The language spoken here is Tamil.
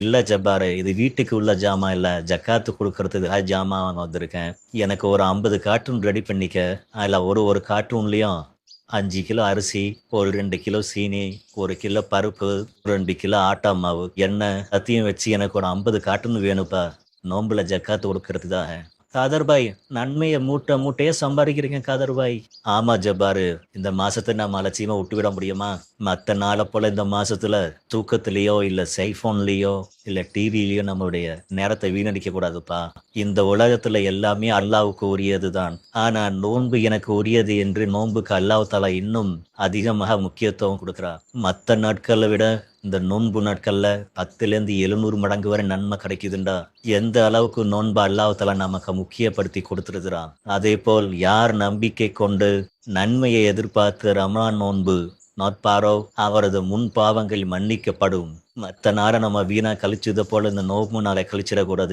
இல்ல ஜப்பாரு. இது வீட்டுக்கு உள்ள ஜாமான் இல்ல. ஜக்காத்து குடுக்கறதுக்காக ஜாமான் வாங்க வந்திருக்கேன். எனக்கு ஒரு 50 கார்ட்டூன் ரெடி பண்ணிக்க. அதுல ஒரு ஒரு கார்ட்டூன்லயும் 5 கிலோ அரிசி, ஒரு 2 கிலோ சீனி, 1 கிலோ பருப்பு, 2 கிலோ ஆட்டா மாவு, எண்ணெய் எல்லாத்தையும் வச்சு எனக்கு ஒரு 50 கார்ட்டூன் வேணும்ப்பா. நோம்புல ஜக்காத்து குடுக்கறதுக்காக. காதர் பாய், நன்மைய மூட்டை மூட்டையா சம்பாதிக்கிறீங்க காதர் பாய். ஆமா ஜப்பாரு. இந்த மாசத்த நாம அலட்சியமா விட்டுவிட முடியுமா? மத்த நாள போல இந்த மாசத்துல தூக்கத்திலயோ, இல்ல செல்போன்லயோ, இல்ல டிவிலயோ நம்மளுடைய நேரத்தை வீணடிக்க கூடாதுப்பா. இந்த உலகத்துல எல்லாமே அல்லாஹ்வுக்கு உரியதுதான். ஆனா நோன்பு எனக்கு உரியது என்று நோன்புக்கு அல்லாஹ் தஆலா இன்னும் அதிகமாக முக்கியத்துவம் குடுக்கிறார். மத்த நாட்கள விட இந்த நோன்பு நாட்கள்ல 10லேருந்து 700 மடங்கு வரை நன்மை கிடைக்குதுண்டா. எந்த அளவுக்கு நோன்பு அல்லாஹ் தஆலா நமக்கு முக்கியப்படுத்தி கொடுத்திருக்கிறான். அதேபோல் யார் நம்பிக்கை கொண்டு நன்மையை எதிர்பார்த்து ரமலான் நோன்பு நோட்பாரோ அவரது முன் பாவங்கள் மன்னிக்கப்படும். மத்த நாள நம்ம வீணா கழிச்சது போல இந்த நோன்பு நாளை கழிச்சிடக்கூடாது.